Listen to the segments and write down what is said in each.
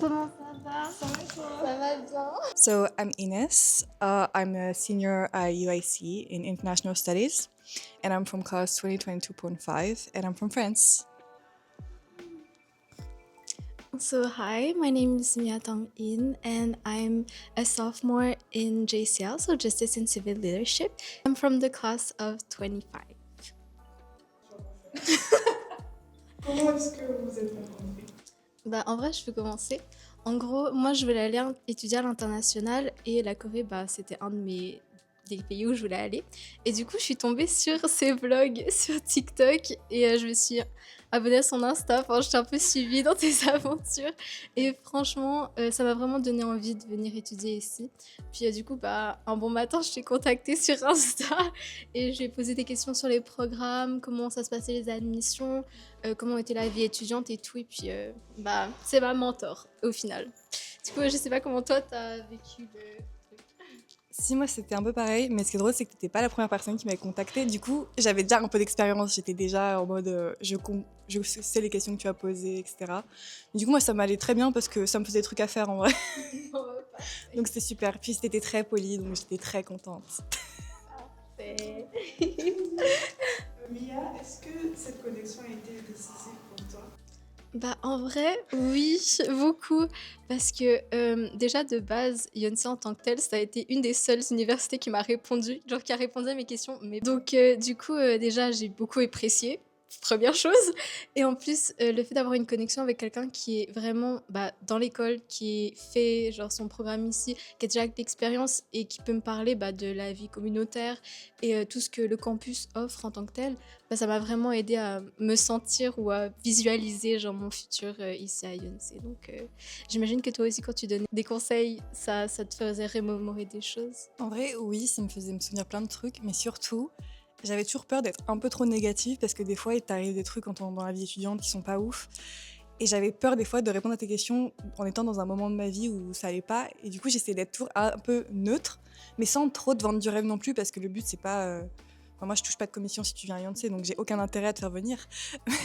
Comment ça va? Ça va toi? Ça va bien. So I'm Ines. I'm a senior at UIC in International Studies, and I'm from class 2022.5, and I'm from France. So hi, my name is Mia Tong In and I'm a sophomore in JCL, so Justice and Civil Leadership. I'm from the class of 25. Comment est-ce que vous êtes rencontrés? En vrai, je peux commencer. En gros, moi, je voulais aller étudier à l'international et la Corée, c'était un des pays où je voulais aller. Et du coup, je suis tombée sur ses vlogs sur TikTok et je me suis abonnée à son Insta. Enfin, je t'ai un peu suivie dans tes aventures. Et franchement, ça m'a vraiment donné envie de venir étudier ici. Puis du coup, un bon matin, je t'ai contactée sur Insta et je lui ai posé des questions sur les programmes, comment ça se passait les admissions, comment était la vie étudiante et tout. Et puis, c'est ma mentor au final. Du coup, je sais pas comment toi, t'as vécu le truc. Si, moi c'était un peu pareil, mais ce qui est drôle, c'est que t'étais pas la première personne qui m'avait contactée. Du coup, j'avais déjà un peu d'expérience. J'étais déjà en mode je sais les questions que tu as posées, etc. Du coup, moi ça m'allait très bien parce que ça me faisait des trucs à faire en vrai. Donc c'était super. Puis t'étais très polie, donc j'étais très contente. C'est... Mia, est-ce que cette connexion a été décisive pour toi? En vrai, oui, beaucoup. Parce que déjà de base, Yonsei en tant que telle, ça a été une des seules universités qui m'a répondu, genre qui a répondu à mes questions. Mais... Donc du coup, déjà, j'ai beaucoup apprécié. Première chose. Et en plus, le fait d'avoir une connexion avec quelqu'un qui est vraiment dans l'école, qui fait genre son programme ici, qui a déjà de l'expérience et qui peut me parler de la vie communautaire et tout ce que le campus offre en tant que tel, ça m'a vraiment aidé à me sentir ou à visualiser genre mon futur ici à Yonsei. Donc j'imagine que toi aussi quand tu donnais des conseils, ça te faisait remémorer des choses. En vrai, oui, ça me faisait me souvenir plein de trucs, mais surtout, j'avais toujours peur d'être un peu trop négative parce que des fois, il t'arrive des trucs dans la vie étudiante qui sont pas ouf. Et j'avais peur des fois de répondre à tes questions en étant dans un moment de ma vie où ça allait pas. Et du coup, j'essayais d'être toujours un peu neutre, mais sans trop te vendre du rêve non plus parce que le but, c'est pas. Enfin, moi, je touche pas de commission si tu viens à Yonsei, donc j'ai aucun intérêt à te faire venir.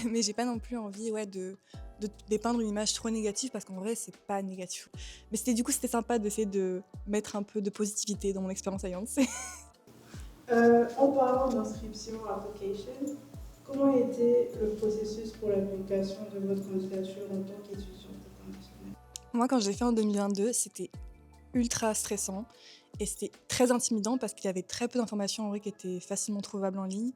Mais j'ai pas non plus envie de dépeindre une image trop négative parce qu'en vrai, c'est pas négatif. Mais c'était sympa d'essayer de mettre un peu de positivité dans mon expérience à Yonsei. En parlant d'inscription application, comment a été le processus pour l'application de votre candidature en tant qu'étudiante internationale? Moi, quand je l'ai fait en 2022, c'était ultra stressant et c'était très intimidant parce qu'il y avait très peu d'informations en vrai qui étaient facilement trouvables en ligne.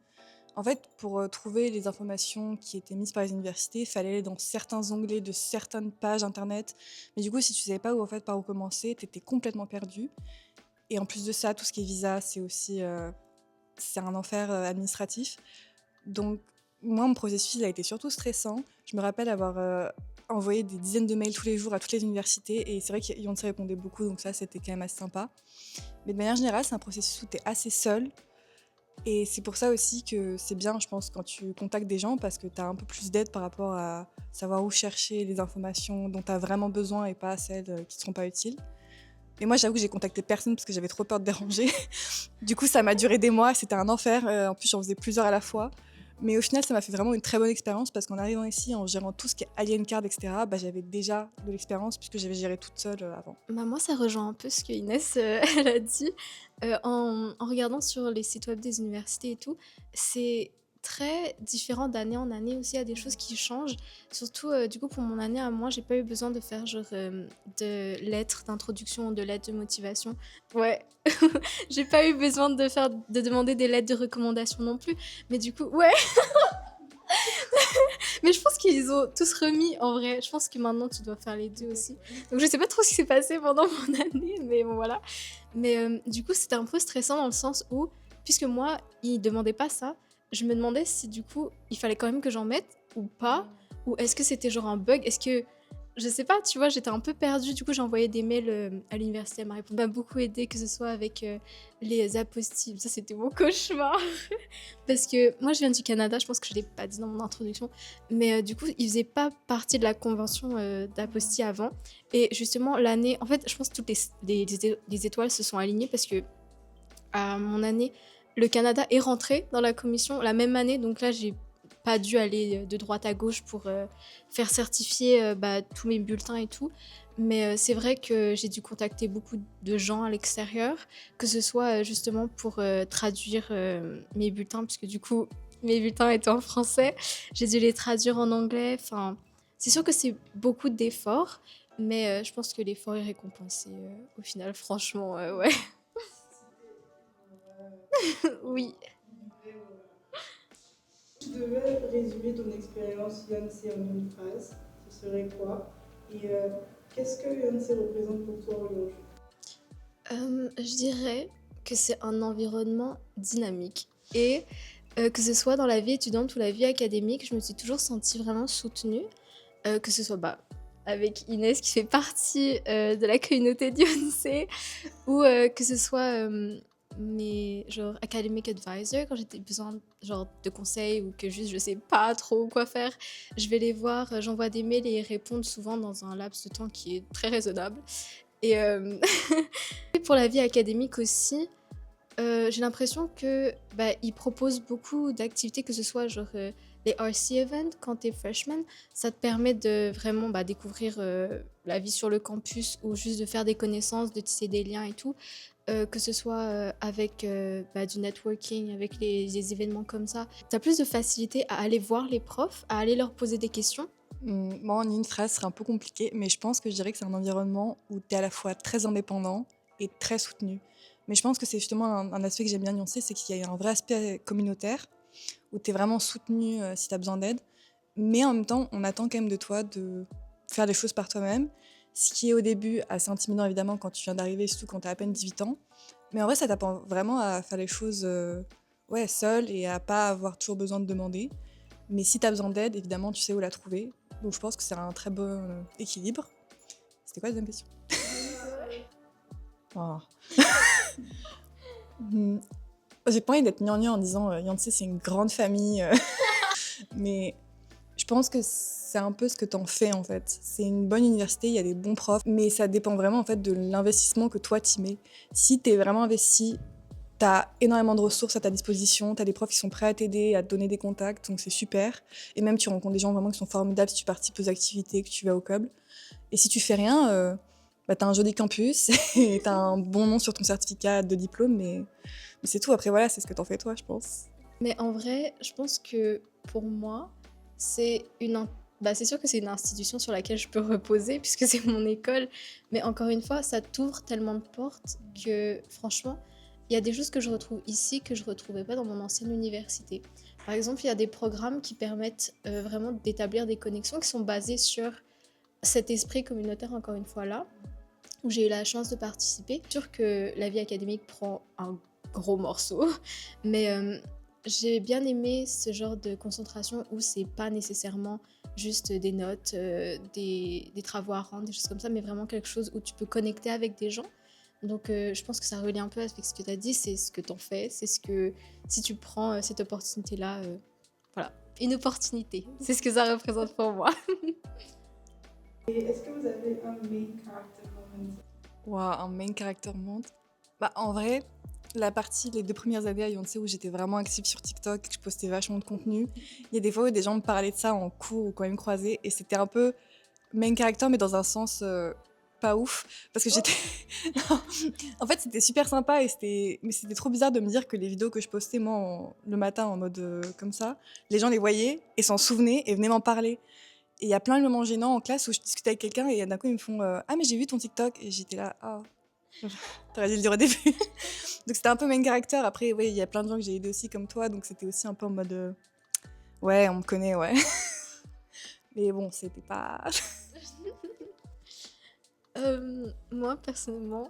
En fait, pour trouver les informations qui étaient mises par les universités, il fallait aller dans certains onglets de certaines pages internet. Mais du coup, si tu savais pas par où commencer, t'étais complètement perdu. Et en plus de ça, tout ce qui est visa, c'est aussi c'est un enfer administratif. Donc, moi, mon processus, il a été surtout stressant. Je me rappelle avoir envoyé des dizaines de mails tous les jours à toutes les universités. Et c'est vrai qu'Yonsei répondait beaucoup, donc ça, c'était quand même assez sympa. Mais de manière générale, c'est un processus où tu es assez seul. Et c'est pour ça aussi que c'est bien, je pense, quand tu contactes des gens, parce que tu as un peu plus d'aide par rapport à savoir où chercher les informations dont tu as vraiment besoin et pas celles qui ne seront pas utiles. Mais moi, j'avoue que j'ai contacté personne parce que j'avais trop peur de déranger. Du coup, ça m'a duré des mois, c'était un enfer. En plus, j'en faisais plusieurs à la fois. Mais au final, ça m'a fait vraiment une très bonne expérience parce qu'en arrivant ici, en gérant tout ce qui est Alien Card, etc., j'avais déjà de l'expérience puisque j'avais géré toute seule avant. Moi, ça rejoint un peu ce que Inès elle a dit. En regardant sur les sites web des universités et tout, c'est très différent d'année en année aussi. Il y a des choses qui changent. Surtout, du coup, pour mon année à moi, j'ai pas eu besoin de faire genre de lettres d'introduction, de lettres de motivation. Ouais, j'ai pas eu besoin de demander des lettres de recommandation non plus. Mais du coup, ouais. Mais je pense qu'ils ont tous remis en vrai. Je pense que maintenant tu dois faire les deux aussi. Donc je sais pas trop ce qui s'est passé pendant mon année, mais bon voilà. Mais du coup c'était un peu stressant dans le sens où, puisque moi ils demandaient pas ça, je me demandais si du coup il fallait quand même que j'en mette ou pas, ou est-ce que c'était genre un bug, est-ce que je sais pas, tu vois, j'étais un peu perdue. Du coup, j'ai envoyé des mails à l'université. Elle m'a répondu, m'a beaucoup aidé, que ce soit avec les apostilles. Ça, c'était mon cauchemar. Parce que moi, je viens du Canada. Je pense que je l'ai pas dit dans mon introduction. Mais du coup, ils faisaient pas partie de la convention d'apostille avant. Et justement, l'année... En fait, je pense que toutes les étoiles se sont alignées parce que à mon année, le Canada est rentré dans la commission la même année. Donc là, j'ai pas dû aller de droite à gauche pour faire certifier tous mes bulletins et tout. Mais c'est vrai que j'ai dû contacter beaucoup de gens à l'extérieur, que ce soit justement pour traduire mes bulletins, puisque du coup, mes bulletins étaient en français. J'ai dû les traduire en anglais. Enfin, c'est sûr que c'est beaucoup d'efforts, mais je pense que l'effort est récompensé au final, franchement, ouais. Oui. Tu devais résumer ton expérience Beyoncé en une phrase, ce serait quoi? Et qu'est-ce que Beyoncé représente pour toi aujourd'hui? Je dirais que c'est un environnement dynamique et que ce soit dans la vie étudiante ou la vie académique, je me suis toujours sentie vraiment soutenue, que ce soit avec Inès qui fait partie de la communauté Beyoncé ou que ce soit mes genre academic advisor quand j'ai besoin genre de conseils ou que juste je sais pas trop quoi faire, je vais les voir, j'envoie des mails et ils répondent souvent dans un laps de temps qui est très raisonnable. Et et pour la vie académique aussi, j'ai l'impression que ils proposent beaucoup d'activités, que ce soit genre les RC events quand t'es freshman, ça te permet de vraiment découvrir la vie sur le campus ou juste de faire des connaissances, de tisser des liens et tout. Que ce soit avec du networking, avec les événements comme ça, t'as plus de facilité à aller voir les profs, à aller leur poser des questions. Moi, en une phrase, ce serait un peu compliqué, mais je pense que je dirais que c'est un environnement où tu es à la fois très indépendant et très soutenu. Mais je pense que c'est justement un aspect que j'aime bien nuancer, c'est qu'il y a un vrai aspect communautaire, où tu es vraiment soutenu si tu as besoin d'aide, mais en même temps, on attend quand même de toi de faire les choses par toi-même, ce qui est au début assez intimidant évidemment quand tu viens d'arriver, surtout quand tu as à peine 18 ans. Mais en vrai, ça t'apprend vraiment à faire les choses seul et à pas avoir toujours besoin de demander. Mais si tu as besoin d'aide, évidemment, tu sais où la trouver. Donc je pense que c'est un très bon équilibre. C'était quoi la deuxième question? Oh. J'ai pas envie d'être gnangnan en disant Beyoncé c'est une grande famille. Mais je pense que c'est un peu ce que t'en fais en fait. C'est une bonne université, il y a des bons profs, mais ça dépend vraiment en fait de l'investissement que toi t'y mets. Si t'es vraiment investi, t'as énormément de ressources à ta disposition, t'as des profs qui sont prêts à t'aider, à te donner des contacts, donc c'est super. Et même tu rencontres des gens vraiment qui sont formidables si tu participes aux activités, que tu vas au club. Et si tu fais rien, t'as un joli campus et t'as un bon nom sur ton certificat de diplôme, mais c'est tout. Après voilà, c'est ce que t'en fais toi, je pense. Mais en vrai, je pense que pour moi, c'est c'est sûr que c'est une institution sur laquelle je peux reposer puisque c'est mon école. Mais encore une fois, ça t'ouvre tellement de portes que franchement, il y a des choses que je retrouve ici que je ne retrouvais pas dans mon ancienne université. Par exemple, il y a des programmes qui permettent vraiment d'établir des connexions qui sont basées sur cet esprit communautaire, encore une fois là, où j'ai eu la chance de participer. C'est sûr que la vie académique prend un gros morceau, mais j'ai bien aimé ce genre de concentration où c'est pas nécessairement juste des notes, des travaux à rendre, des choses comme ça, mais vraiment quelque chose où tu peux connecter avec des gens. Donc je pense que ça relie un peu avec ce que tu as dit, c'est ce que t'en fais, c'est ce que si tu prends cette opportunité-là, voilà, une opportunité, c'est ce que ça représente pour moi. Et est-ce que vous avez un main character moment? Wow, un main character moment. En vrai, les 2 premières années à Beyoncé où j'étais vraiment active sur TikTok, que je postais vachement de contenu, il y a des fois où des gens me parlaient de ça en cours ou quand ils me croisaient, et c'était un peu main character, mais dans un sens pas ouf, parce que j'étais... En fait, c'était super sympa, mais c'était trop bizarre de me dire que les vidéos que je postais, moi, le matin, en mode comme ça, les gens les voyaient et s'en souvenaient et venaient m'en parler. Et il y a plein de moments gênants en classe où je discutais avec quelqu'un et d'un coup, ils me font Ah, mais j'ai vu ton TikTok. Et j'étais là, ah, t'aurais dû le dire au début. Donc c'était un peu main character. Après, ouais, il y a plein de gens que j'ai aidés aussi comme toi, donc c'était aussi un peu en mode ouais, on me connaît, ouais. Mais bon, c'était pas. Moi, personnellement,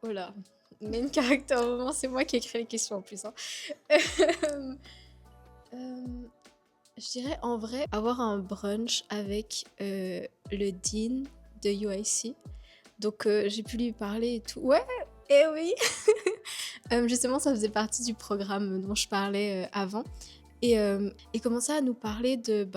voilà, main character moment, c'est moi qui ai créé les questions en plus, hein. Euh, je dirais en vrai avoir un brunch avec le dean de UIC. Donc j'ai pu lui parler et tout. Ouais, eh oui. Justement, ça faisait partie du programme dont je parlais avant. Et il commençait à nous parler de...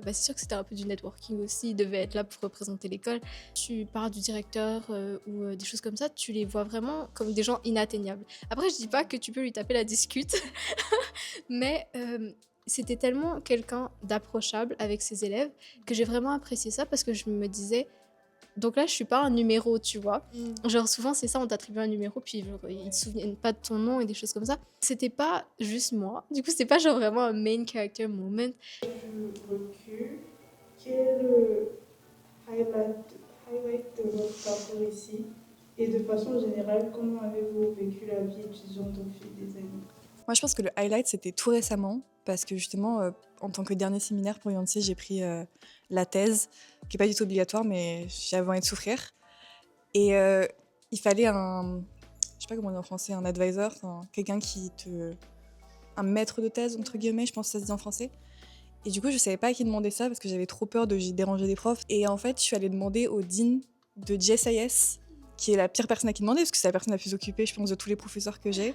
c'est sûr que c'était un peu du networking aussi, il devait être là pour représenter l'école. Tu parles du directeur ou des choses comme ça, tu les vois vraiment comme des gens inatteignables. Après, je dis pas que tu peux lui taper la discute, mais c'était tellement quelqu'un d'approchable avec ses élèves que j'ai vraiment apprécié ça parce que je me disais, Donc là, je suis pas un numéro, tu vois. Mm. Genre souvent c'est ça, on t'attribue un numéro puis genre, ils se souviennent pas de ton nom et des choses comme ça. C'était pas juste moi. Du coup, c'était pas genre vraiment un main character moment. Du recul, quel est le highlight de votre parcours ici? Et de façon générale, comment avez-vous vécu la vie étudiante au fil des années? Moi, je pense que le highlight, c'était tout récemment, parce que justement, en tant que dernier séminaire pour Beyoncé, j'ai pris la thèse, qui n'est pas du tout obligatoire, mais j'avais envie de souffrir. Et il fallait je sais pas comment on dit en français, un advisor, enfin, quelqu'un un maître de thèse, entre guillemets, je pense que ça se dit en français. Et du coup, je savais pas à qui demander ça, parce que j'avais trop peur de déranger des profs. Et en fait, je suis allée demander au dean de JSIS, qui est la pire personne à qui demander, parce que c'est la personne la plus occupée, je pense, de tous les professeurs que j'ai.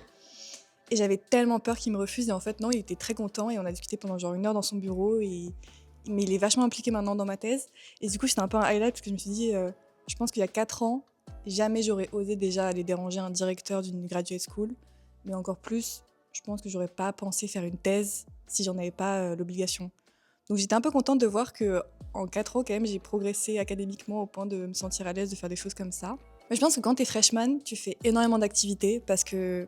Et j'avais tellement peur qu'il me refuse. Et en fait, non, il était très content. Et on a discuté pendant genre 1 heure dans son bureau. Mais il est vachement impliqué maintenant dans ma thèse. Et du coup, c'était un peu un highlight parce que je me suis dit, je pense qu'il y a 4 ans, jamais j'aurais osé déjà aller déranger un directeur d'une graduate school. Mais encore plus, je pense que j'aurais pas pensé faire une thèse si j'en avais pas l'obligation. Donc j'étais un peu contente de voir que en 4 ans, quand même, j'ai progressé académiquement au point de me sentir à l'aise de faire des choses comme ça. Mais je pense que quand t'es freshman, tu fais énormément d'activités parce que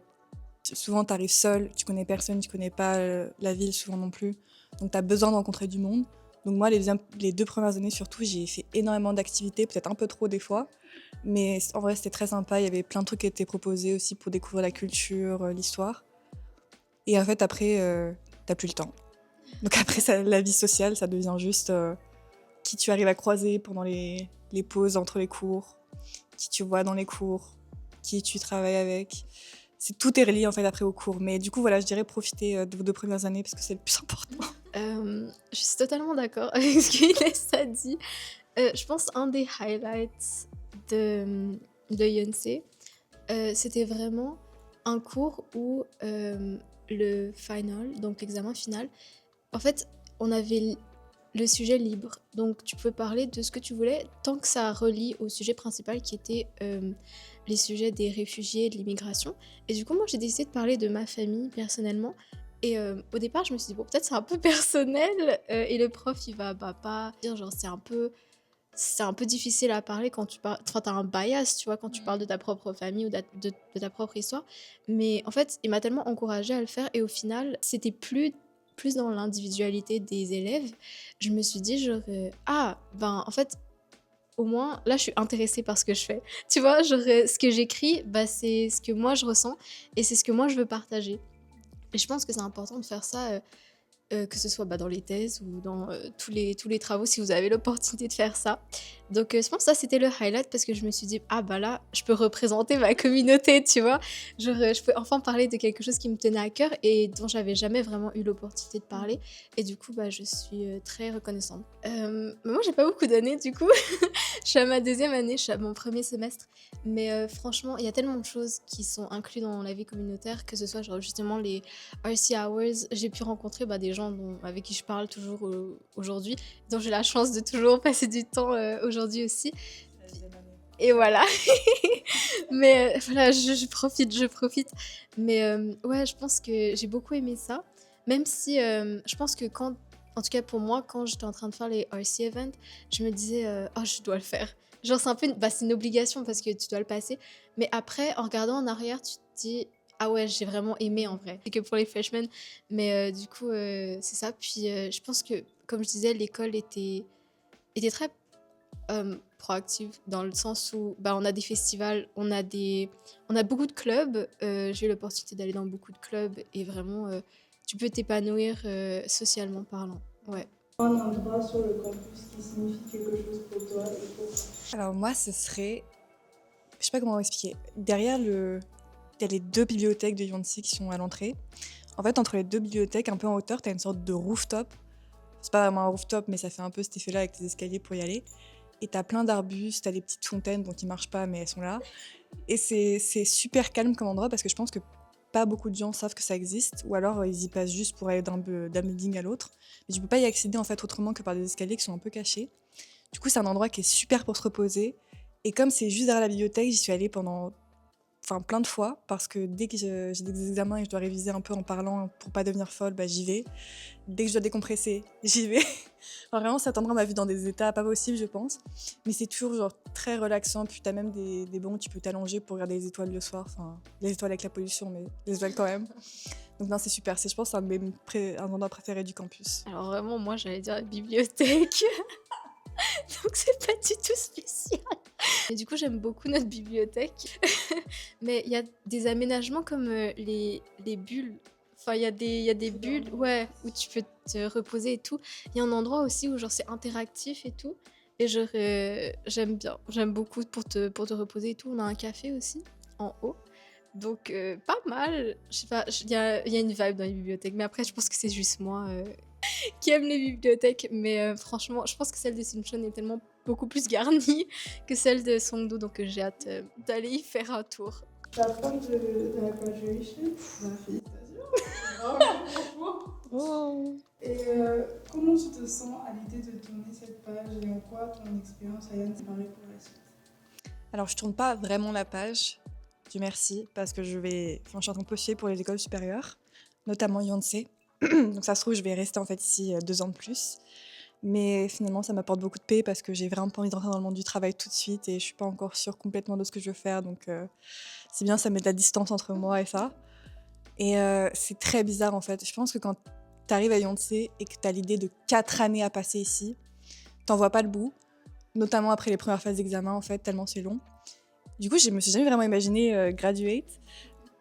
souvent, tu arrives seul, tu connais personne, tu connais pas la ville souvent non plus. Donc, tu as besoin de rencontrer du monde. Donc, moi, les 2 premières années, surtout, j'ai fait énormément d'activités, peut-être un peu trop des fois. Mais en vrai, c'était très sympa. Il y avait plein de trucs qui étaient proposés aussi pour découvrir la culture, l'histoire. Et en fait, après, t'as plus le temps. Donc, après, la vie sociale, ça devient juste qui tu arrives à croiser pendant les pauses entre les cours, qui tu vois dans les cours, qui tu travailles avec. Tout est relié en fait après au cours. Mais du coup, voilà, je dirais profiter de vos 2 premières années parce que c'est le plus important. Je suis totalement d'accord avec ce qu'Inès a dit. Je pense un des highlights de Yonsei, c'était vraiment un cours où le final, donc l'examen final, en fait, on avait le sujet libre. Donc tu peux parler de ce que tu voulais tant que ça relie au sujet principal qui était les sujets des réfugiés et de l'immigration. Et du coup, moi, j'ai décidé de parler de ma famille personnellement. Et au départ, je me suis dit, bon, peut-être c'est un peu personnel. Et le prof, il va pas dire, genre, c'est un peu difficile à parler quand tu parles. Enfin, t'as un bias, tu vois, quand tu parles de ta propre famille ou de ta propre histoire. Mais en fait, il m'a tellement encouragée à le faire. Et au final, c'était plus dans l'individualité des élèves. Je me suis dit, genre, ah, ben, en fait, au moins, là, je suis intéressée par ce que je fais. Tu vois, genre, ce que j'écris, bah, c'est ce que moi, je ressens et c'est ce que moi, je veux partager. Et je pense que c'est important de faire ça, que ce soit bah, dans les thèses ou dans tous les travaux, si vous avez l'opportunité de faire ça. Donc, je pense que ça, c'était le highlight parce que je me suis dit, ah bah là, je peux représenter ma communauté, tu vois. Genre, je peux enfin parler de quelque chose qui me tenait à cœur et dont j'avais jamais vraiment eu l'opportunité de parler. Et du coup, bah, je suis très reconnaissante. Mais moi, j'ai pas beaucoup d'années, du coup. Je suis à ma 2e année, je suis à mon 1er semestre. Mais franchement, il y a tellement de choses qui sont incluses dans la vie communautaire, que ce soit genre justement les RC Hours. J'ai pu rencontrer bah, des gens avec qui je parle toujours aujourd'hui, dont j'ai la chance de toujours passer du temps aujourd'hui aussi. Et voilà. Mais voilà, je profite. Mais ouais, je pense que j'ai beaucoup aimé ça. Même si je pense que en tout cas pour moi, quand j'étais en train de faire les RC events, je me disais, oh, je dois le faire. Genre, c'est un peu c'est une obligation parce que tu dois le passer. Mais après, en regardant en arrière, tu te dis, ah ouais, j'ai vraiment aimé en vrai. C'est que pour les freshmen. Mais du coup, c'est ça. Puis je pense que, comme je disais, l'école était très proactive dans le sens où bah, on a des festivals, on a beaucoup de clubs. J'ai eu l'opportunité d'aller dans beaucoup de clubs et vraiment, tu peux t'épanouir socialement parlant. Ouais. Un endroit sur le campus qui signifie quelque chose pour toi et pour... Alors moi, ce serait... Je sais pas comment expliquer. Derrière il y a les 2 bibliothèques de Yonsei qui sont à l'entrée. En fait, entre les 2 bibliothèques, un peu en hauteur, t'as une sorte de rooftop. C'est pas vraiment un rooftop, mais ça fait un peu cet effet-là avec les escaliers pour y aller. Et t'as plein d'arbustes, t'as des petites fontaines, qui marchent pas, mais elles sont là. Et c'est super calme comme endroit parce que je pense que pas beaucoup de gens savent que ça existe, ou alors ils y passent juste pour aller d'un building à l'autre. Mais tu peux pas y accéder en fait autrement que par des escaliers qui sont un peu cachés. Du coup, c'est un endroit qui est super pour se reposer. Et comme c'est juste derrière la bibliothèque, j'y suis allée pendant enfin plein de fois, parce que dès que j'ai des examens et je dois réviser un peu en parlant pour pas devenir folle, bah, j'y vais. Dès que je dois décompresser, j'y vais. Enfin, vraiment, ça tendra ma vie dans des états pas possibles, je pense. Mais c'est toujours genre très relaxant. Puis t'as même des bons où tu peux t'allonger pour regarder les étoiles le soir. Enfin, les étoiles avec la pollution, mais les étoiles quand même. Donc non, c'est super. C'est, je pense, un de un endroit préférés du campus. Alors vraiment, moi, j'allais dire la bibliothèque. Donc c'est pas du tout spécial. Et du coup, j'aime beaucoup notre bibliothèque. Mais il y a des aménagements comme les bulles. Enfin, il y a des bulles, ouais, où tu peux te reposer et tout. Il y a un endroit aussi où genre c'est interactif et tout. Et genre, j'aime bien. J'aime beaucoup pour te reposer et tout. On a un café aussi, en haut. Donc, pas mal. Je sais pas, il y a une vibe dans les bibliothèques. Mais après, je pense que c'est juste moi qui aime les bibliothèques. Mais franchement, je pense que celle de Sinchon est tellement beaucoup plus garnie que celle de Songdo. Donc, j'ai hâte d'aller y faire un tour. La fin de la graduation, félicitations. Bravo, franchement. Oh. Et comment tu te sens à l'idée de tourner cette page et en quoi ton expérience à Yann s'est parée pour la suite? Alors, je tourne pas vraiment la page, Dieu merci, parce que je suis en train de postuler pour les écoles supérieures, notamment Yonsei. Donc ça se trouve, je vais rester en fait ici 2 ans de plus. Mais finalement, ça m'apporte beaucoup de paix parce que j'ai vraiment pas envie de rentrer dans le monde du travail tout de suite et je suis pas encore sûre complètement de ce que je veux faire. Donc c'est bien, ça met de la distance entre moi et ça. Et c'est très bizarre en fait. Je pense que quand t'arrives à Yonsei et que t'as l'idée de 4 années à passer ici, t'en vois pas le bout. Notamment après les premières phases d'examen en fait, tellement c'est long. Du coup, je me suis jamais vraiment imaginée graduate.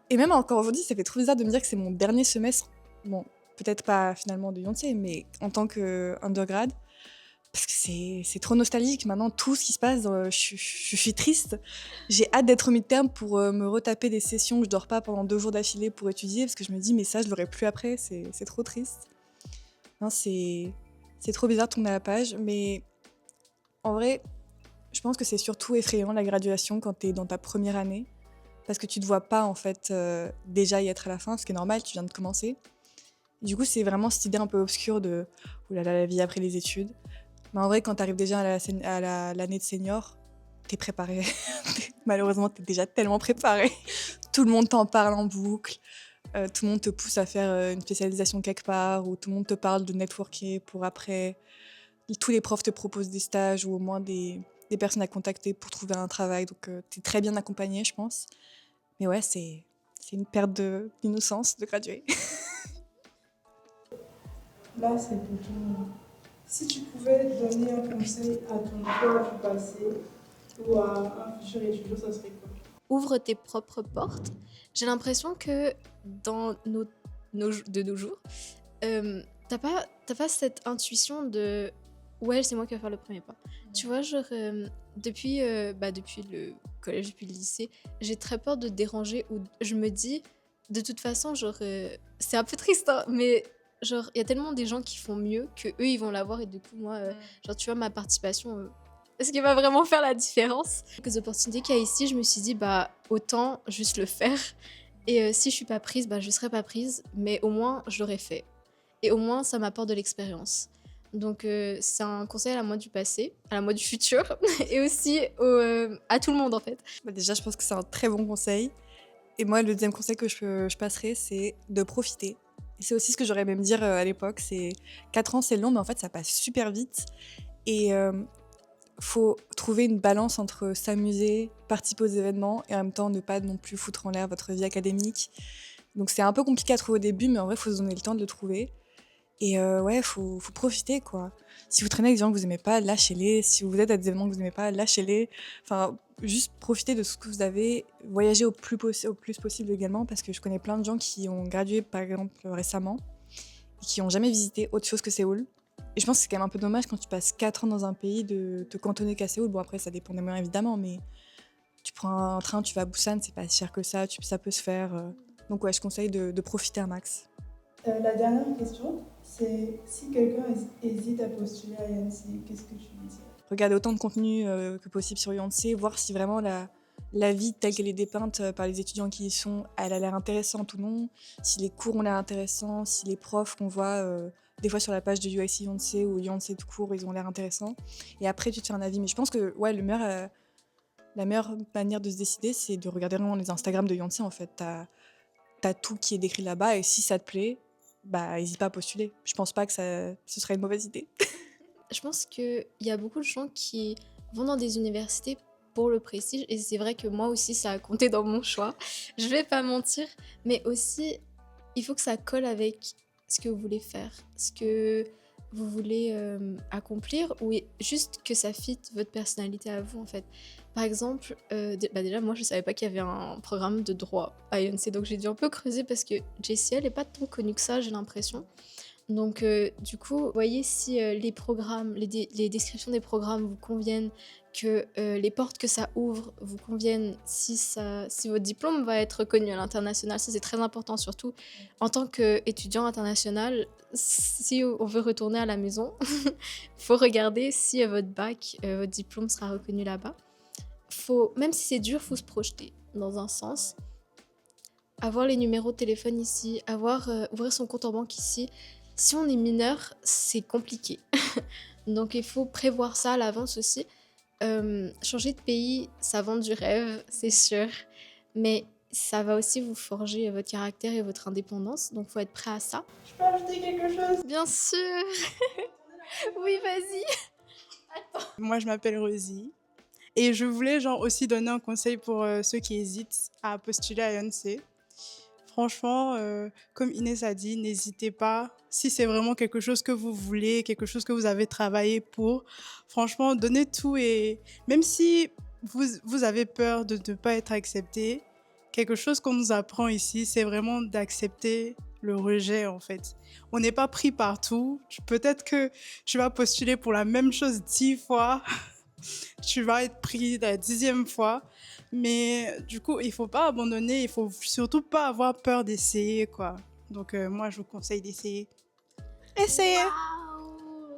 Et même encore aujourd'hui, ça fait trop bizarre de me dire que c'est mon dernier semestre. Bon, peut-être pas finalement de Yonsei, mais en tant que undergrad. Parce que c'est trop nostalgique. Maintenant, tout ce qui se passe, je suis triste. J'ai hâte d'être au mi-terme pour me retaper des sessions où je dors pas pendant 2 jours d'affilée pour étudier. Parce que je me dis, mais ça, je l'aurai plus après. C'est trop triste. Non, c'est trop bizarre de tourner à la page. Mais en vrai, je pense que c'est surtout effrayant la graduation quand t'es dans ta première année. Parce que tu te vois pas, en fait, déjà y être à la fin. Ce qui est normal, tu viens de commencer. Du coup, c'est vraiment cette idée un peu obscure de oh là là, la vie après les études. Mais en vrai, quand t'arrives déjà à l'année de senior, t'es préparé. Malheureusement, t'es déjà tellement préparé. Tout le monde t'en parle en boucle. Tout le monde te pousse à faire une spécialisation quelque part, ou tout le monde te parle de networker pour après. Tous les profs te proposent des stages ou au moins des personnes à contacter pour trouver un travail. Donc, t'es très bien accompagné, je pense. Mais ouais, c'est une perte d'innocence de graduer. Là, c'est plutôt. Si tu pouvais donner un conseil à ton toi du passé ou à un futur étudiant, ça serait quoi? Ouvre tes propres portes. J'ai l'impression que dans de nos jours, t'as pas cette intuition de ouais, c'est moi qui vais faire le premier pas. Tu vois, genre, depuis le collège, depuis le lycée, j'ai très peur de déranger ou je me dis, de toute façon, genre, c'est un peu triste, hein, mais genre, il y a tellement des gens qui font mieux que eux ils vont l'avoir et du coup, moi, genre, tu vois, ma participation, est-ce qu'il va vraiment faire la différence? Les opportunités qu'il y a ici, je me suis dit, bah, autant juste le faire. Et si je suis pas prise, bah, je serai pas prise, mais au moins, je l'aurais fait. Et au moins, ça m'apporte de l'expérience. Donc, c'est un conseil à la moi du passé, à la moi du futur, et aussi à tout le monde, en fait. Bah déjà, je pense que c'est un très bon conseil. Et moi, le deuxième conseil que je passerai, c'est de profiter. Et c'est aussi ce que j'aurais aimé me dire à l'époque, c'est 4 ans, c'est long, mais en fait, ça passe super vite. Et faut trouver une balance entre s'amuser, participer aux événements, et en même temps ne pas non plus foutre en l'air votre vie académique. Donc c'est un peu compliqué à trouver au début, mais en vrai, il faut se donner le temps de le trouver. Et ouais, faut profiter, quoi. Si vous traînez avec des gens que vous aimez pas, lâchez-les. Si vous êtes à des événements que vous aimez pas, lâchez-les. Enfin, juste profitez de ce que vous avez. Voyagez au plus possible également, parce que je connais plein de gens qui ont gradué, par exemple, récemment, et qui ont jamais visité autre chose que Séoul. Et je pense que c'est quand même un peu dommage quand tu passes 4 ans dans un pays de te cantonner qu'à Séoul. Bon, après, ça dépend des moyens, évidemment, mais tu prends un train, tu vas à Busan, c'est pas si cher que ça, ça peut se faire. Donc ouais, je conseille de profiter un max. La dernière question, c'est si quelqu'un hésite à postuler à Yancy, qu'est-ce que tu lui dis? Regarder autant de contenu que possible sur Yonsei, voir si vraiment la vie telle qu'elle est dépeinte par les étudiants qui y sont, elle a l'air intéressante ou non, si les cours ont l'air intéressants, si les profs qu'on voit des fois sur la page de UIC Yonsei ou Yonsei tout court, ils ont l'air intéressants. Et après, tu te fais un avis. Mais je pense que ouais, La meilleure manière de se décider, c'est de regarder vraiment les Instagram de Beyoncé, en fait. T'as tout qui est décrit là-bas, et si ça te plaît, bah, n'hésite pas à postuler. Je pense pas que ce serait une mauvaise idée. Je pense qu'il y a beaucoup de gens qui vont dans des universités pour le prestige, et c'est vrai que moi aussi ça a compté dans mon choix, je vais pas mentir, mais aussi il faut que ça colle avec ce que vous voulez faire, ce que vous voulez accomplir, ou juste que ça fit votre personnalité à vous en fait. Par exemple, déjà moi je savais pas qu'il y avait un programme de droit à INC, donc j'ai dû un peu creuser parce que Jessie elle est pas tant connue que ça, j'ai l'impression. Donc, du coup, voyez si les programmes, les descriptions des programmes vous conviennent, que les portes que ça ouvre vous conviennent, si votre diplôme va être reconnu à l'international. Ça, c'est très important, surtout en tant qu'étudiant international. Si on veut retourner à la maison, il faut regarder si votre bac, votre diplôme sera reconnu là-bas. Même si c'est dur, il faut se projeter dans un sens. Avoir les numéros de téléphone ici, ouvrir son compte en banque ici. Si on est mineur, c'est compliqué. Donc il faut prévoir ça à l'avance aussi. Changer de pays, ça vend du rêve, c'est sûr. Mais ça va aussi vous forger votre caractère et votre indépendance. Donc il faut être prêt à ça. Je peux ajouter quelque chose? Bien sûr. Oui, vas-y. Moi, je m'appelle Rosie. Et je voulais aussi donner un conseil pour ceux qui hésitent à postuler à INC. Franchement, comme Inès a dit, n'hésitez pas. Si c'est vraiment quelque chose que vous voulez, quelque chose que vous avez travaillé pour, franchement, donnez tout. Et même si vous avez peur de ne pas être accepté, quelque chose qu'on nous apprend ici, c'est vraiment d'accepter le rejet, en fait. On n'est pas pris partout. Peut-être que tu vas postuler pour la même chose 10 fois. Tu vas être pris la 10e fois. Mais du coup, il faut pas abandonner, il faut surtout pas avoir peur d'essayer, quoi. Donc moi, je vous conseille d'essayer. Essayez! Waouh.